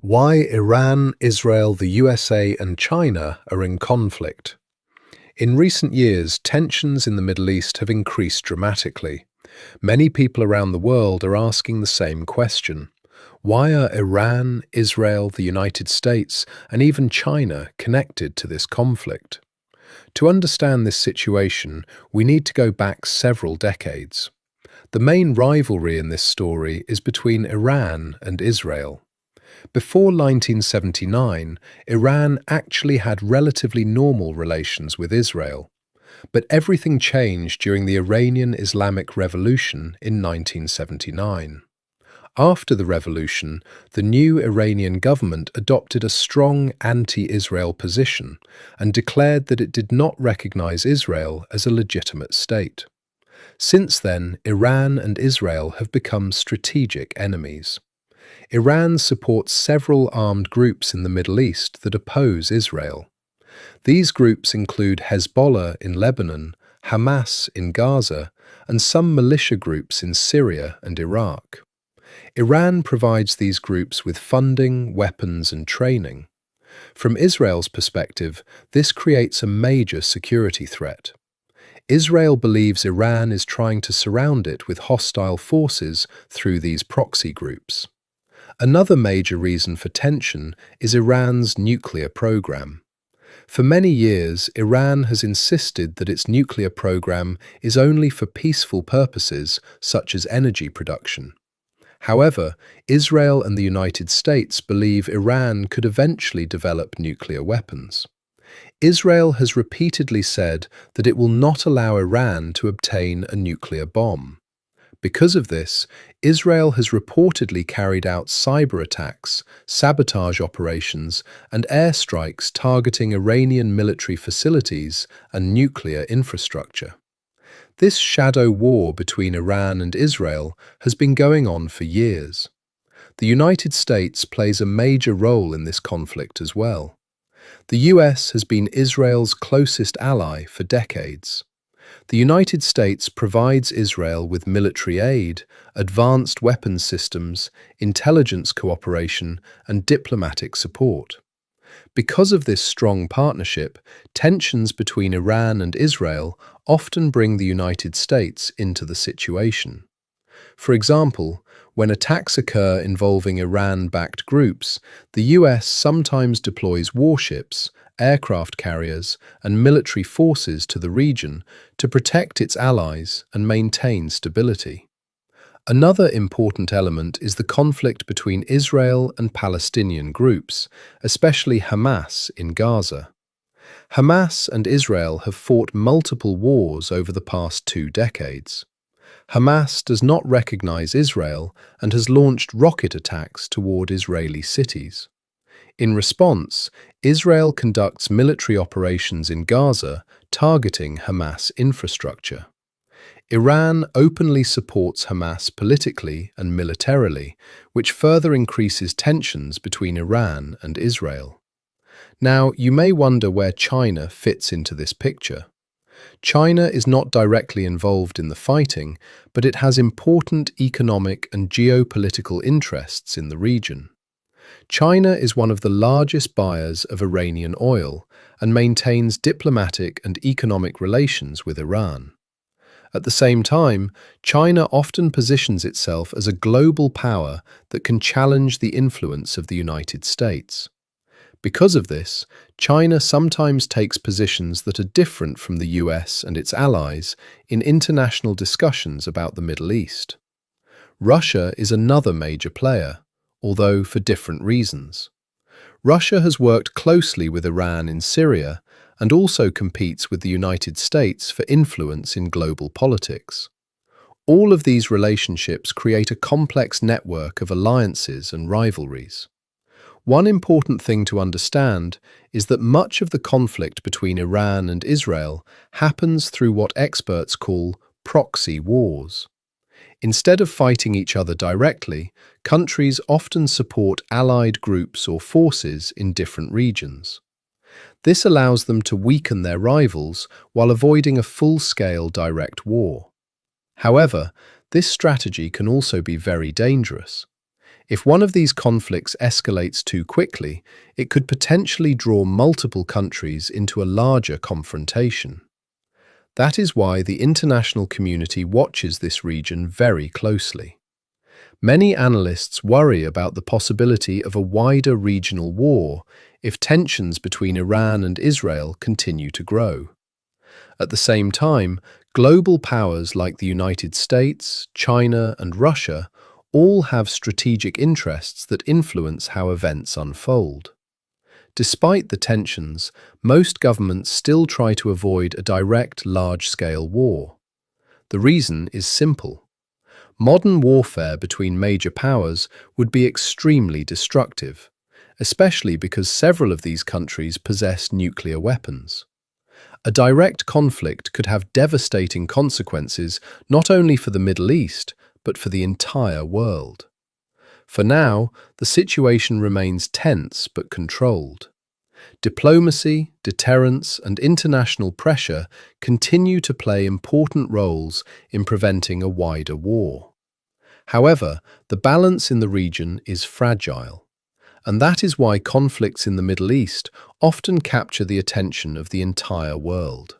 Why Iran, Israel, the USA and China are in conflict. In recent years, tensions in the Middle East have increased dramatically. Many people around the world are asking the same question. Why are Iran, Israel, the United States and even China connected to this conflict? To understand this situation, we need to go back several decades. The main rivalry in this story is between Iran and Israel. Before 1979, Iran actually had relatively normal relations with Israel. But everything changed during the Iranian Islamic Revolution in 1979. After the revolution, the new Iranian government adopted a strong anti-Israel position and declared that it did not recognize Israel as a legitimate state. Since then, Iran and Israel have become strategic enemies. Iran supports several armed groups in the Middle East that oppose Israel. These groups include Hezbollah in Lebanon, Hamas in Gaza, and some militia groups in Syria and Iraq. Iran provides these groups with funding, weapons, and training. From Israel's perspective, this creates a major security threat. Israel believes Iran is trying to surround it with hostile forces through these proxy groups. Another major reason for tension is Iran's nuclear program. For many years, Iran has insisted that its nuclear program is only for peaceful purposes, such as energy production. However, Israel and the United States believe Iran could eventually develop nuclear weapons. Israel has repeatedly said that it will not allow Iran to obtain a nuclear bomb. Because of this, Israel has reportedly carried out cyber attacks, sabotage operations, and airstrikes targeting Iranian military facilities and nuclear infrastructure. This shadow war between Iran and Israel has been going on for years. The United States plays a major role in this conflict as well. The US has been Israel's closest ally for decades. The United States provides Israel with military aid, advanced weapons systems, intelligence cooperation, and diplomatic support. Because of this strong partnership, tensions between Iran and Israel often bring the United States into the situation. For example, when attacks occur involving Iran-backed groups, the US sometimes deploys warships, aircraft carriers, and military forces to the region to protect its allies and maintain stability. Another important element is the conflict between Israel and Palestinian groups, especially Hamas in Gaza. Hamas and Israel have fought multiple wars over the past 2 decades. Hamas does not recognize Israel and has launched rocket attacks toward Israeli cities. In response, Israel conducts military operations in Gaza targeting Hamas infrastructure. Iran openly supports Hamas politically and militarily, which further increases tensions between Iran and Israel. Now, you may wonder where China fits into this picture. China is not directly involved in the fighting, but it has important economic and geopolitical interests in the region. China is one of the largest buyers of Iranian oil and maintains diplomatic and economic relations with Iran. At the same time, China often positions itself as a global power that can challenge the influence of the United States. Because of this, China sometimes takes positions that are different from the US and its allies in international discussions about the Middle East. Russia is another major player, although for different reasons. Russia has worked closely with Iran in Syria and also competes with the United States for influence in global politics. All of these relationships create a complex network of alliances and rivalries. One important thing to understand is that much of the conflict between Iran and Israel happens through what experts call proxy wars. Instead of fighting each other directly, countries often support allied groups or forces in different regions. This allows them to weaken their rivals while avoiding a full-scale direct war. However, this strategy can also be very dangerous. If one of these conflicts escalates too quickly, it could potentially draw multiple countries into a larger confrontation. That is why the international community watches this region very closely. Many analysts worry about the possibility of a wider regional war if tensions between Iran and Israel continue to grow. At the same time, global powers like the United States, China, and Russia all have strategic interests that influence how events unfold. Despite the tensions, most governments still try to avoid a direct, large-scale war. The reason is simple. Modern warfare between major powers would be extremely destructive, especially because several of these countries possess nuclear weapons. A direct conflict could have devastating consequences not only for the Middle East, but for the entire world. For now, the situation remains tense but controlled. Diplomacy, deterrence, and international pressure continue to play important roles in preventing a wider war. However, the balance in the region is fragile, and that is why conflicts in the Middle East often capture the attention of the entire world.